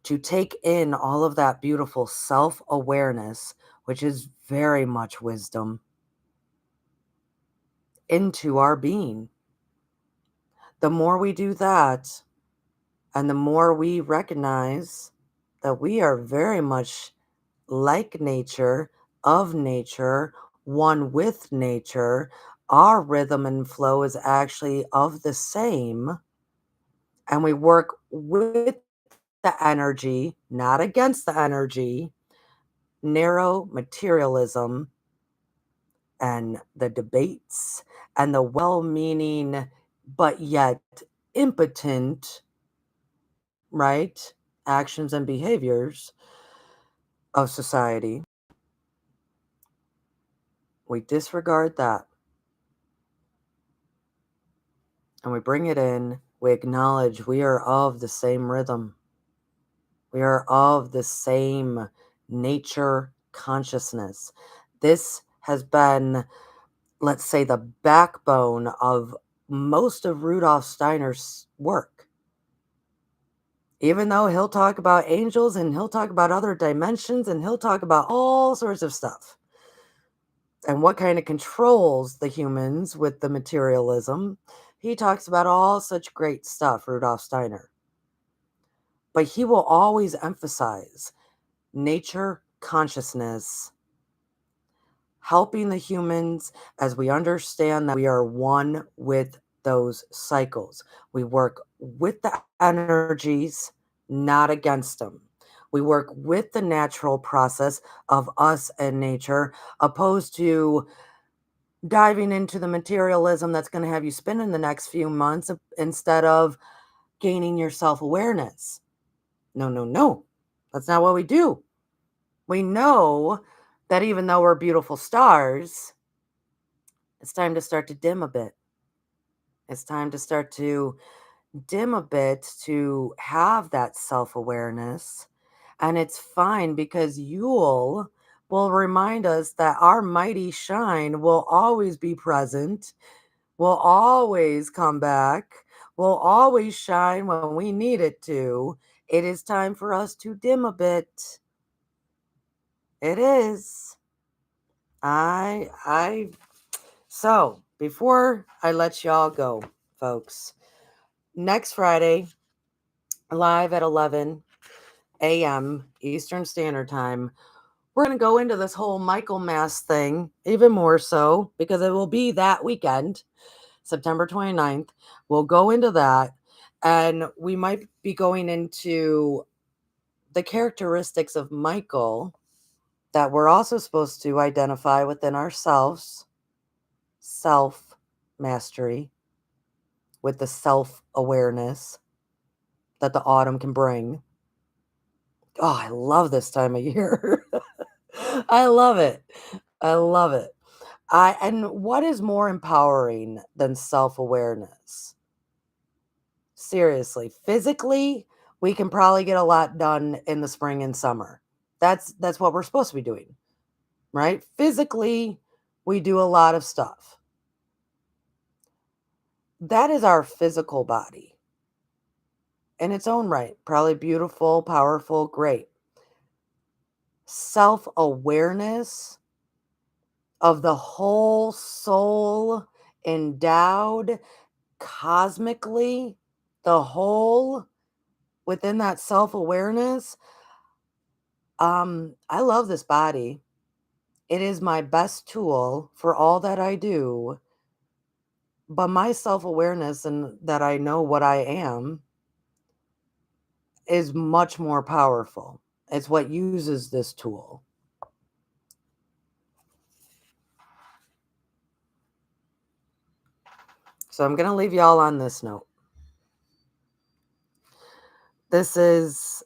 to take in all of that beautiful self awareness, which is very much wisdom, into our being. The more we do that, and the more we recognize that we are very much like nature, of nature, one with nature, our rhythm and flow is actually of the same. And we work with the energy, not against the energy, narrow materialism and the debates and the well meaning but yet impotent, right? Actions and behaviors of society. We disregard that and we bring it in. We acknowledge we are of the same rhythm, we are of the same nature consciousness. This has been, let's say, the backbone of most of Rudolf Steiner's work. Even though he'll talk about angels and he'll talk about other dimensions and he'll talk about all sorts of stuff and what kind of controls the humans with the materialism, he talks about all such great stuff, Rudolf Steiner. But he will always emphasize nature consciousness, helping the humans as we understand that we are one with those cycles. We work with the energies, not against them. We work with the natural process of us and nature, opposed to diving into the materialism that's going to have you spending the next few months instead of gaining your self awareness. No, no, no. That's not what we do. We know that even though we're beautiful stars, it's time to start to dim a bit. It's time to start to dim a bit to have that self awareness. And it's fine because Yule will remind us that our mighty shine will always be present, will always come back, will always shine when we need it to. It is time for us to dim a bit. It is. I So before I let y'all go, folks, next Friday, live at 11 a.m. Eastern Standard Time, we're going to go into this whole Michaelmas thing even more so because it will be that weekend, September 29th. We'll go into that and we might be going into the characteristics of Michael that we're also supposed to identify within ourselves, self mastery, with the self awareness that the autumn can bring. Oh, I love this time of year. I love it. I love it. And what is more empowering than self-awareness? Seriously, physically, we can probably get a lot done in the spring and summer. That's what we're supposed to be doing, right? Physically, we do a lot of stuff. That is our physical body in its own right. Probably beautiful, powerful, great. Self-awareness of the whole soul endowed cosmically, the whole within that self awareness, I love this body. It is my best tool for all that I do, but my self-awareness and that I know what I am is much more powerful. It's what uses this tool. So I'm going to leave y'all on this note. This is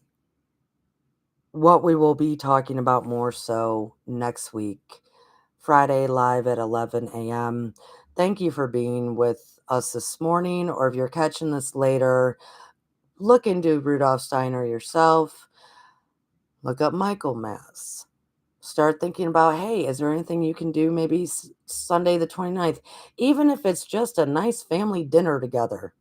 what we will be talking about more so next week, Friday live at 11 a.m. Thank you for being with us this morning, or if you're catching this later, look into Rudolf Steiner yourself. Look up Michaelmas. Start thinking about, hey, is there anything you can do maybe Sunday the 29th? Even if it's just a nice family dinner together.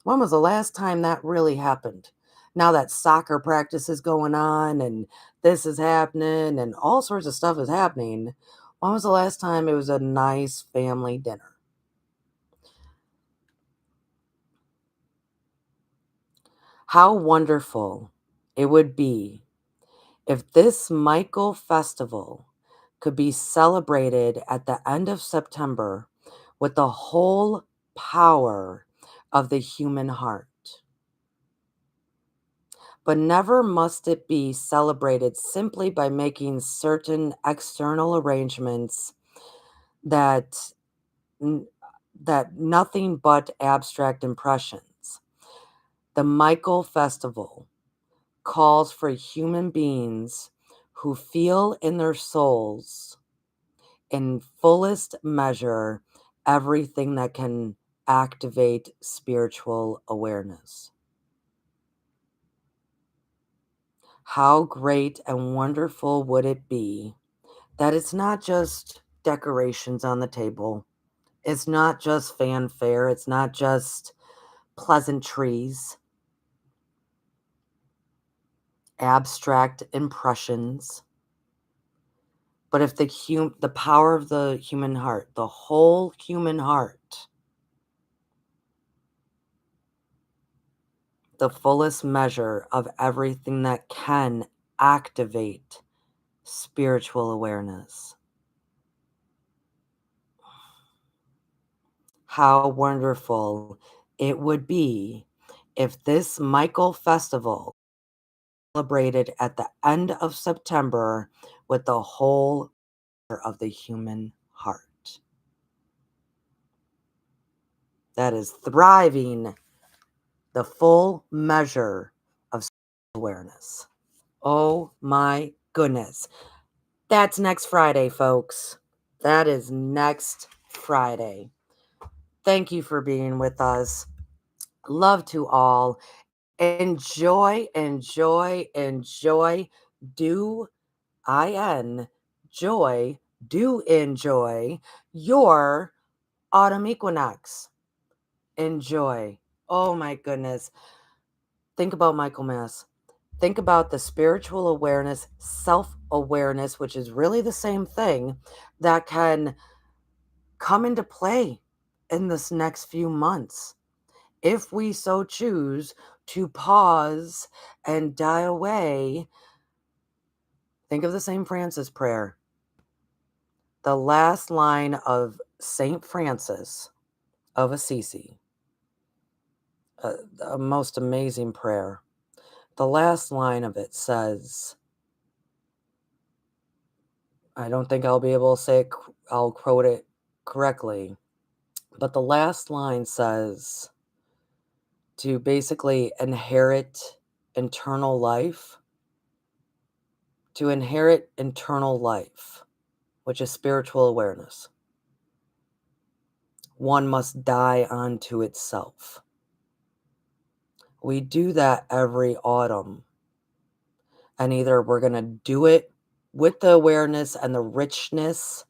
When was the last time that really happened? Now that soccer practice is going on and this is happening and all sorts of stuff is happening, when was the last time it was a nice family dinner? How wonderful it would be if this Michael festival could be celebrated at the end of September with the whole power of the human heart. But never must it be celebrated simply by making certain external arrangements that n- that nothing but abstract impressions. The Michael Festival calls for human beings who feel in their souls in fullest measure everything that can activate spiritual awareness. How great and wonderful would it be that it's not just decorations on the table, it's not just fanfare, it's not just pleasantries, abstract impressions, but if the power of the human heart, the whole human heart, the fullest measure of everything that can activate spiritual awareness. How wonderful it would be if this Michael Festival celebrated at the end of September with the whole of the human heart that is thriving the full measure of awareness. Oh my goodness. That's next Friday, folks. That is next Friday. Thank you for being with us. Love to all. Enjoy, enjoy, enjoy. Do joy, do enjoy your autumn equinox. Enjoy. Oh my goodness. Think about Michaelmas. Think about the spiritual awareness, self awareness, which is really the same thing, that can come into play in this next few months. If we so choose to pause and die away, think of the St. Francis prayer. The last line of St. Francis of Assisi, a most amazing prayer. The last line of it says, I don't think I'll be able to say it, I'll quote it correctly, but the last line says to basically inherit eternal life, to inherit eternal life, which is spiritual awareness. One must die unto itself. We do that every autumn. And either we're going to do it with the awareness and the richness,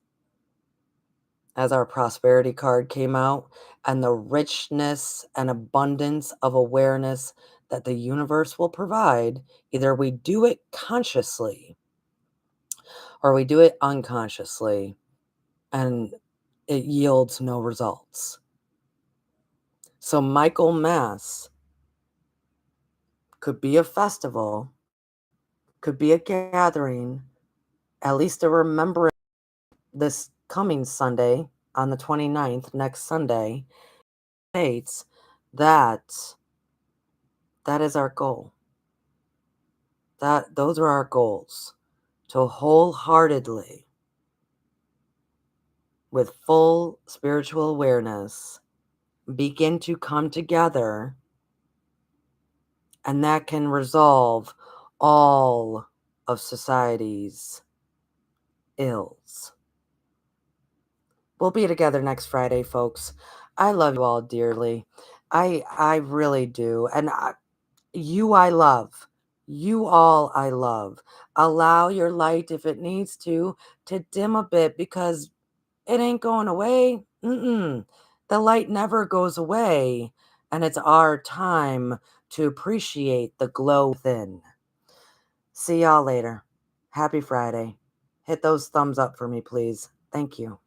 as our prosperity card came out, and the richness and abundance of awareness that the universe will provide. Either we do it consciously or we do it unconsciously, and it yields no results. So Michaelmas could be a festival could be a gathering, at least a remembrance this coming Sunday on the 29th, next Sunday, states that that is our goal. That those are our goals to wholeheartedly, with full spiritual awareness, begin to come together, and that can resolve all of society's ills. We'll be together next Friday, folks. I love you all dearly. I really do. And you I love. You all I love. Allow your light, if it needs to dim a bit, because it ain't going away. Mm-mm. The light never goes away. And it's our time to appreciate the glow within. See y'all later. Happy Friday. Hit those thumbs up for me, please. Thank you.